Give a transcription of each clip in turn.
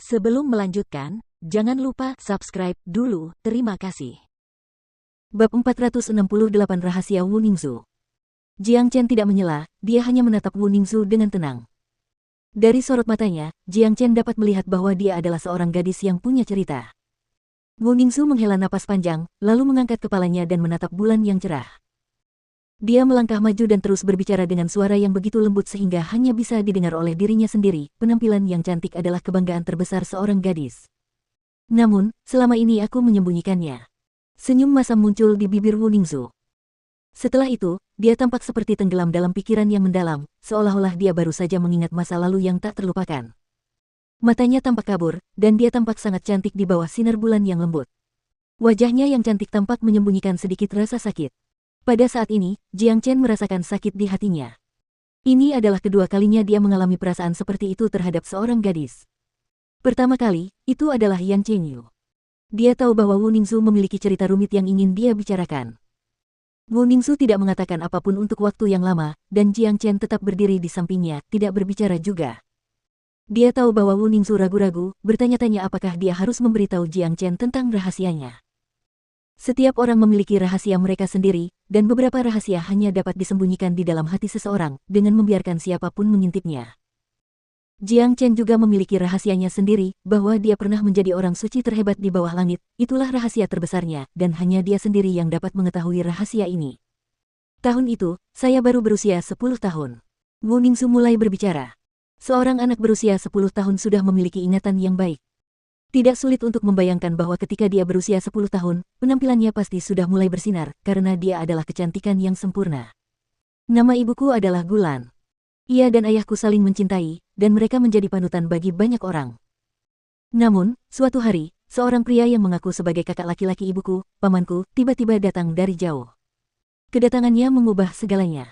Sebelum melanjutkan, jangan lupa subscribe dulu, terima kasih. Bab 468 Rahasia Wu Ningzu. Jiang Chen tidak menyela, dia hanya menatap Wu Ningzu dengan tenang. Dari sorot matanya, Jiang Chen dapat melihat bahwa dia adalah seorang gadis yang punya cerita. Wu Ningzu menghela napas panjang, lalu mengangkat kepalanya dan menatap bulan yang cerah. Dia melangkah maju dan terus berbicara dengan suara yang begitu lembut sehingga hanya bisa didengar oleh dirinya sendiri. Penampilan yang cantik adalah kebanggaan terbesar seorang gadis. Namun, selama ini aku menyembunyikannya. Senyum masam muncul di bibir Wu Ningzu. Setelah itu, dia tampak seperti tenggelam dalam pikiran yang mendalam, seolah-olah dia baru saja mengingat masa lalu yang tak terlupakan. Matanya tampak kabur, dan dia tampak sangat cantik di bawah sinar bulan yang lembut. Wajahnya yang cantik tampak menyembunyikan sedikit rasa sakit. Pada saat ini, Jiang Chen merasakan sakit di hatinya. Ini adalah kedua kalinya dia mengalami perasaan seperti itu terhadap seorang gadis. Pertama kali, itu adalah Yan Chengyu. Dia tahu bahwa Wu Ningzu memiliki cerita rumit yang ingin dia bicarakan. Wu Ningzu tidak mengatakan apapun untuk waktu yang lama, dan Jiang Chen tetap berdiri di sampingnya, tidak berbicara juga. Dia tahu bahwa Wu Ningzu ragu-ragu, bertanya-tanya apakah dia harus memberitahu Jiang Chen tentang rahasianya. Setiap orang memiliki rahasia mereka sendiri, dan beberapa rahasia hanya dapat disembunyikan di dalam hati seseorang, dengan membiarkan siapapun mengintipnya. Jiang Chen juga memiliki rahasianya sendiri, bahwa dia pernah menjadi orang suci terhebat di bawah langit, itulah rahasia terbesarnya, dan hanya dia sendiri yang dapat mengetahui rahasia ini. Tahun itu, saya baru berusia 10 tahun. Wu Ningzu mulai berbicara. Seorang anak berusia 10 tahun sudah memiliki ingatan yang baik. Tidak sulit untuk membayangkan bahwa ketika dia berusia 10 tahun, penampilannya pasti sudah mulai bersinar, karena dia adalah kecantikan yang sempurna. Nama ibuku adalah Gulan. Ia dan ayahku saling mencintai, dan mereka menjadi panutan bagi banyak orang. Namun, suatu hari, seorang pria yang mengaku sebagai kakak laki-laki ibuku, pamanku, tiba-tiba datang dari jauh. Kedatangannya mengubah segalanya.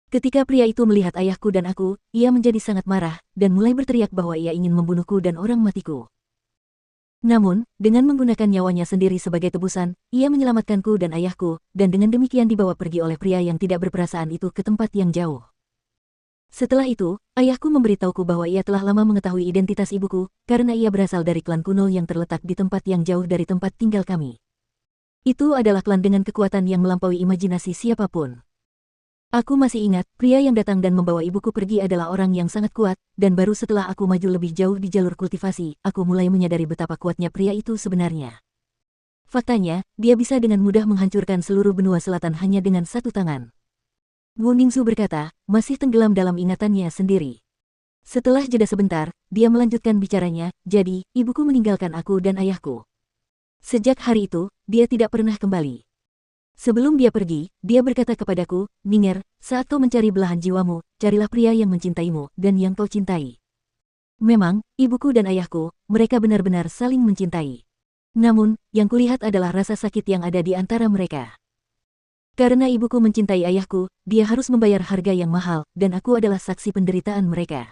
Ketika pria itu melihat ayahku dan aku, ia menjadi sangat marah, dan mulai berteriak bahwa ia ingin membunuhku dan orang matiku. Namun, dengan menggunakan nyawanya sendiri sebagai tebusan, ia menyelamatkanku dan ayahku, dan dengan demikian dibawa pergi oleh pria yang tidak berperasaan itu ke tempat yang jauh. Setelah itu, ayahku memberitahuku bahwa ia telah lama mengetahui identitas ibuku, karena ia berasal dari klan kuno yang terletak di tempat yang jauh dari tempat tinggal kami. Itu adalah klan dengan kekuatan yang melampaui imajinasi siapapun. Aku masih ingat, pria yang datang dan membawa ibuku pergi adalah orang yang sangat kuat, dan baru setelah aku maju lebih jauh di jalur kultivasi, aku mulai menyadari betapa kuatnya pria itu sebenarnya. Faktanya, dia bisa dengan mudah menghancurkan seluruh benua selatan hanya dengan satu tangan. Wu Ningzu berkata, masih tenggelam dalam ingatannya sendiri. Setelah jeda sebentar, dia melanjutkan bicaranya, jadi, ibuku meninggalkan aku dan ayahku. Sejak hari itu, dia tidak pernah kembali. Sebelum dia pergi, dia berkata kepadaku, Ninger, saat kau mencari belahan jiwamu, carilah pria yang mencintaimu dan yang kau cintai. Memang, ibuku dan ayahku, mereka benar-benar saling mencintai. Namun, yang kulihat adalah rasa sakit yang ada di antara mereka. Karena ibuku mencintai ayahku, dia harus membayar harga yang mahal, dan aku adalah saksi penderitaan mereka.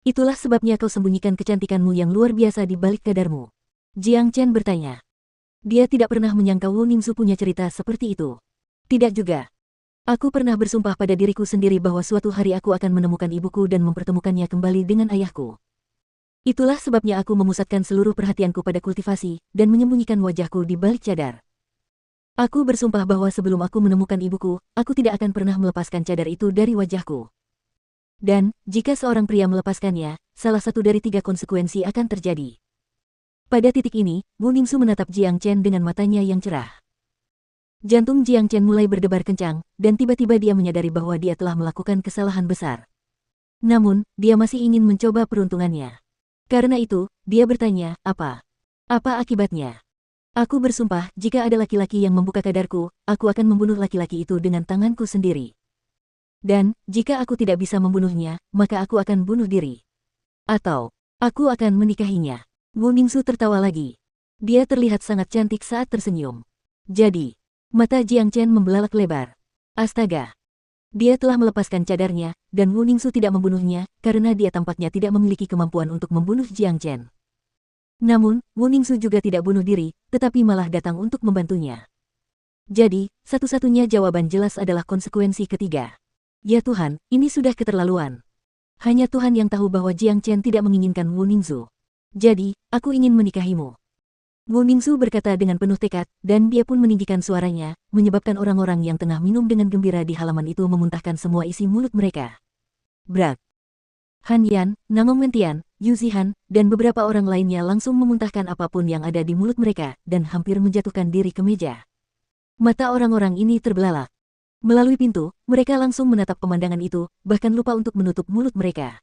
Itulah sebabnya kau sembunyikan kecantikanmu yang luar biasa di balik kadarmu. Jiang Chen bertanya. Dia tidak pernah menyangka Wu Ningzu punya cerita seperti itu. Tidak juga. Aku pernah bersumpah pada diriku sendiri bahwa suatu hari aku akan menemukan ibuku dan mempertemukannya kembali dengan ayahku. Itulah sebabnya aku memusatkan seluruh perhatianku pada kultivasi, dan menyembunyikan wajahku di balik cadar. Aku bersumpah bahwa sebelum aku menemukan ibuku, aku tidak akan pernah melepaskan cadar itu dari wajahku. Dan, jika seorang pria melepaskannya, salah satu dari 3 konsekuensi akan terjadi. Pada titik ini, Wu Ningzu menatap Jiang Chen dengan matanya yang cerah. Jantung Jiang Chen mulai berdebar kencang, dan tiba-tiba dia menyadari bahwa dia telah melakukan kesalahan besar. Namun, dia masih ingin mencoba peruntungannya. Karena itu, dia bertanya, apa? Apa akibatnya? Aku bersumpah, jika ada laki-laki yang membuka kadarku, aku akan membunuh laki-laki itu dengan tanganku sendiri. Dan, jika aku tidak bisa membunuhnya, maka aku akan bunuh diri. Atau, aku akan menikahinya. Wu Ningzu tertawa lagi. Dia terlihat sangat cantik saat tersenyum. Jadi, mata Jiang Chen membelalak lebar. Astaga! Dia telah melepaskan cadarnya, dan Wu Ningzu tidak membunuhnya, karena dia tampaknya tidak memiliki kemampuan untuk membunuh Jiang Chen. Namun, Wu Ningzu juga tidak bunuh diri, tetapi malah datang untuk membantunya. Jadi, satu-satunya jawaban jelas adalah konsekuensi ketiga. Ya Tuhan, ini sudah keterlaluan. Hanya Tuhan yang tahu bahwa Jiang Chen tidak menginginkan Wu Ningzu. Jadi, aku ingin menikahimu. Wu Ningzu berkata dengan penuh tekad, dan dia pun meninggikan suaranya, menyebabkan orang-orang yang tengah minum dengan gembira di halaman itu memuntahkan semua isi mulut mereka. Brak. Han Yan, Nangong Wentian, Yu Zihan, dan beberapa orang lainnya langsung memuntahkan apapun yang ada di mulut mereka, dan hampir menjatuhkan diri ke meja. Mata orang-orang ini terbelalak. Melalui pintu, mereka langsung menatap pemandangan itu, bahkan lupa untuk menutup mulut mereka.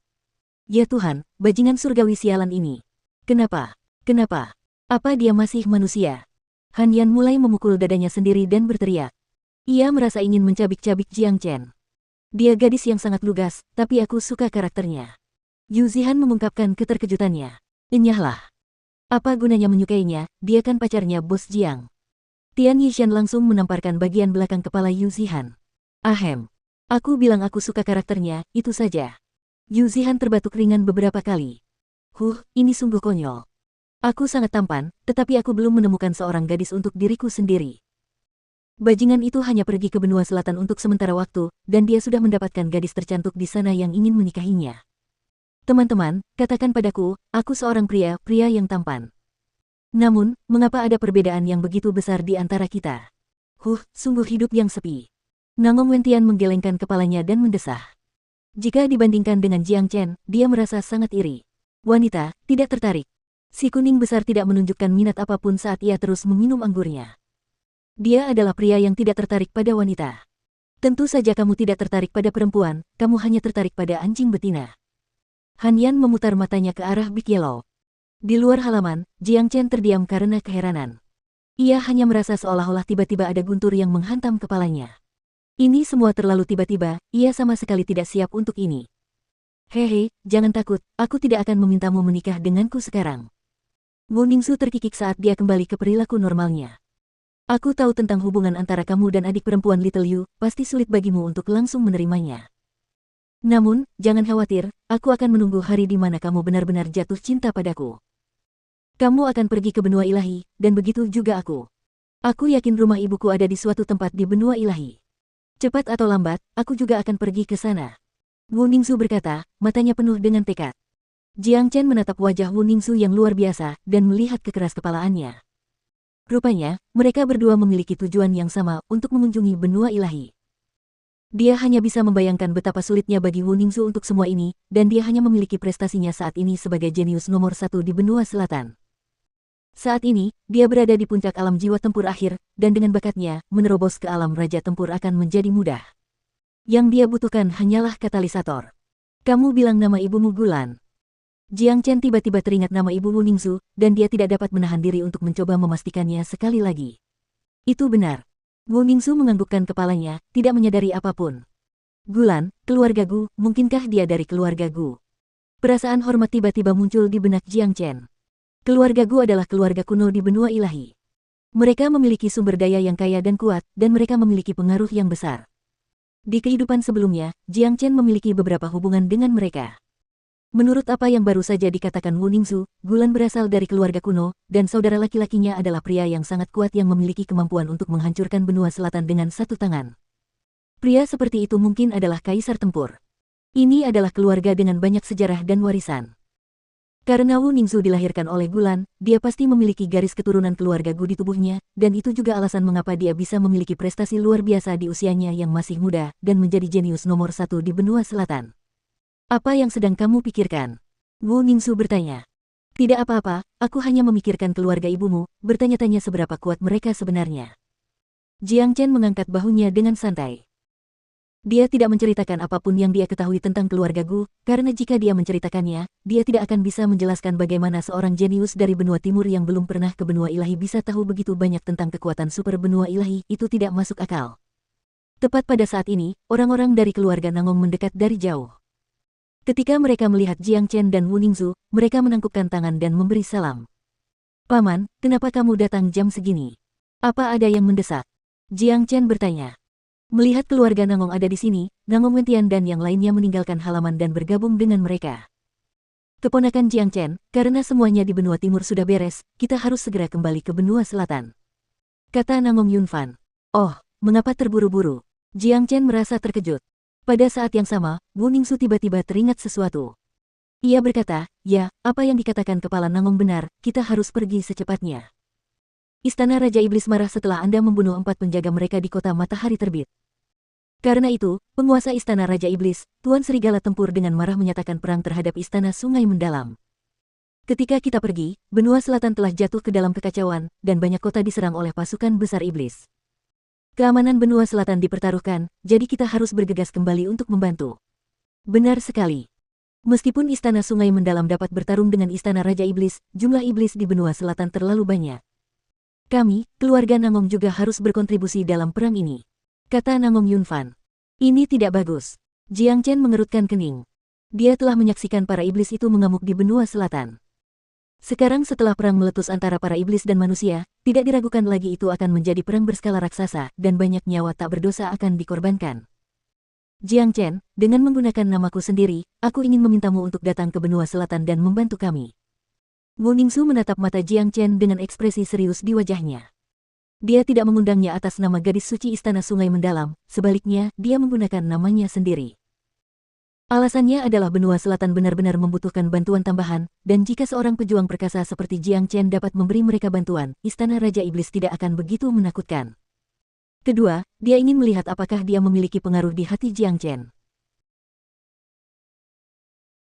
Ya Tuhan, bajingan surgawi sialan ini. Kenapa? Kenapa? Apa dia masih manusia? Han Yan mulai memukul dadanya sendiri dan berteriak. Ia merasa ingin mencabik-cabik Jiang Chen. Dia gadis yang sangat lugas, tapi aku suka karakternya. Yu Zihan mengungkapkan keterkejutannya. Enyahlah. Apa gunanya menyukainya, dia kan pacarnya Bos Jiang. Tian Yishan langsung menamparkan bagian belakang kepala Yu Zihan. Ahem. Aku bilang aku suka karakternya, itu saja. Yu Zihan terbatuk ringan beberapa kali. Ini sungguh konyol. Aku sangat tampan, tetapi aku belum menemukan seorang gadis untuk diriku sendiri. Bajingan itu hanya pergi ke benua selatan untuk sementara waktu, dan dia sudah mendapatkan gadis tercantik di sana yang ingin menikahinya. Teman-teman, katakan padaku, aku seorang pria yang tampan. Namun, mengapa ada perbedaan yang begitu besar di antara kita? Sungguh hidup yang sepi. Nangong Wentian menggelengkan kepalanya dan mendesah. Jika dibandingkan dengan Jiang Chen, dia merasa sangat iri. Wanita, tidak tertarik. Si kuning besar tidak menunjukkan minat apapun saat ia terus meminum anggurnya. Dia adalah pria yang tidak tertarik pada wanita. Tentu saja kamu tidak tertarik pada perempuan, kamu hanya tertarik pada anjing betina. Han Yan memutar matanya ke arah Big Yellow. Di luar halaman, Jiang Chen terdiam karena keheranan. Ia hanya merasa seolah-olah tiba-tiba ada guntur yang menghantam kepalanya. Ini semua terlalu tiba-tiba, ia sama sekali tidak siap untuk ini. Hehe, jangan takut, aku tidak akan memintamu menikah denganku sekarang. Wu Ningzu terkikik saat dia kembali ke perilaku normalnya. Aku tahu tentang hubungan antara kamu dan adik perempuan Little Yu, pasti sulit bagimu untuk langsung menerimanya. Namun, jangan khawatir, aku akan menunggu hari di mana kamu benar-benar jatuh cinta padaku. Kamu akan pergi ke benua ilahi, dan begitu juga aku. Aku yakin rumah ibuku ada di suatu tempat di benua ilahi. Cepat atau lambat, aku juga akan pergi ke sana. Wu Ningzu berkata, matanya penuh dengan tekad. Jiang Chen menatap wajah Wu Ningzu yang luar biasa, dan melihat kekeras kepalaannya. Rupanya, mereka berdua memiliki tujuan yang sama untuk mengunjungi benua ilahi. Dia hanya bisa membayangkan betapa sulitnya bagi Wu Ningzu untuk semua ini, dan dia hanya memiliki prestasinya saat ini sebagai jenius nomor 1 di benua selatan. Saat ini, dia berada di puncak alam jiwa tempur akhir, dan dengan bakatnya, menerobos ke alam raja tempur akan menjadi mudah. Yang dia butuhkan hanyalah katalisator. Kamu bilang nama ibumu Gulan. Jiang Chen tiba-tiba teringat nama ibu Wu Ningzu, dan dia tidak dapat menahan diri untuk mencoba memastikannya sekali lagi. Itu benar. Wu Ningzu menganggukkan kepalanya, tidak menyadari apapun. Gulan, keluarga Gu, mungkinkah dia dari keluarga Gu? Perasaan hormat tiba-tiba muncul di benak Jiang Chen. Keluarga Gu adalah keluarga kuno di benua ilahi. Mereka memiliki sumber daya yang kaya dan kuat, dan mereka memiliki pengaruh yang besar. Di kehidupan sebelumnya, Jiang Chen memiliki beberapa hubungan dengan mereka. Menurut apa yang baru saja dikatakan Wu Ningzu, Gulan berasal dari keluarga kuno, dan saudara laki-lakinya adalah pria yang sangat kuat yang memiliki kemampuan untuk menghancurkan benua selatan dengan satu tangan. Pria seperti itu mungkin adalah kaisar tempur. Ini adalah keluarga dengan banyak sejarah dan warisan. Karena Wu Ningzu dilahirkan oleh Gulan, dia pasti memiliki garis keturunan keluarga Gu di tubuhnya, dan itu juga alasan mengapa dia bisa memiliki prestasi luar biasa di usianya yang masih muda, dan menjadi jenius nomor 1 di benua selatan. Apa yang sedang kamu pikirkan? Wu Ningzu bertanya. Tidak apa-apa, aku hanya memikirkan keluarga ibumu, bertanya-tanya seberapa kuat mereka sebenarnya. Jiang Chen mengangkat bahunya dengan santai. Dia tidak menceritakan apapun yang dia ketahui tentang keluarga Gu, karena jika dia menceritakannya, dia tidak akan bisa menjelaskan bagaimana seorang jenius dari benua timur yang belum pernah ke benua ilahi bisa tahu begitu banyak tentang kekuatan super benua ilahi, itu tidak masuk akal. Tepat pada saat ini, orang-orang dari keluarga Nangong mendekat dari jauh. Ketika mereka melihat Jiang Chen dan Wu Ningzu, mereka menangkupkan tangan dan memberi salam. Paman, kenapa kamu datang jam segini? Apa ada yang mendesak? Jiang Chen bertanya. Melihat keluarga Nangong ada di sini, Nangong Wentian dan yang lainnya meninggalkan halaman dan bergabung dengan mereka. Keponakan Jiang Chen, karena semuanya di benua timur sudah beres, kita harus segera kembali ke benua selatan. Kata Nangong Yunfan. Oh, mengapa terburu-buru? Jiang Chen merasa terkejut. Pada saat yang sama, Wu Ningzu tiba-tiba teringat sesuatu. Ia berkata, ya, apa yang dikatakan Kepala Nangong benar, kita harus pergi secepatnya. Istana Raja Iblis marah setelah Anda membunuh 4 penjaga mereka di kota matahari terbit. Karena itu, penguasa Istana Raja Iblis, Tuan Serigala Tempur dengan marah menyatakan perang terhadap Istana Sungai Mendalam. Ketika kita pergi, benua selatan telah jatuh ke dalam kekacauan, dan banyak kota diserang oleh pasukan besar iblis. Keamanan benua selatan dipertaruhkan, jadi kita harus bergegas kembali untuk membantu. Benar sekali. Meskipun Istana Sungai Mendalam dapat bertarung dengan Istana Raja Iblis, jumlah iblis di benua selatan terlalu banyak. Kami, keluarga Nangong juga harus berkontribusi dalam perang ini, kata Nangong Yunfan. Ini tidak bagus. Jiang Chen mengerutkan kening. Dia telah menyaksikan para iblis itu mengamuk di benua selatan. Sekarang setelah perang meletus antara para iblis dan manusia, tidak diragukan lagi itu akan menjadi perang berskala raksasa, dan banyak nyawa tak berdosa akan dikorbankan. Jiang Chen, dengan menggunakan namaku sendiri, aku ingin memintamu untuk datang ke benua selatan dan membantu kami. Wu Ningzu menatap mata Jiang Chen dengan ekspresi serius di wajahnya. Dia tidak mengundangnya atas nama gadis suci Istana Sungai Mendalam, sebaliknya, dia menggunakan namanya sendiri. Alasannya adalah benua selatan benar-benar membutuhkan bantuan tambahan, dan jika seorang pejuang perkasa seperti Jiang Chen dapat memberi mereka bantuan, Istana Raja Iblis tidak akan begitu menakutkan. Kedua, dia ingin melihat apakah dia memiliki pengaruh di hati Jiang Chen.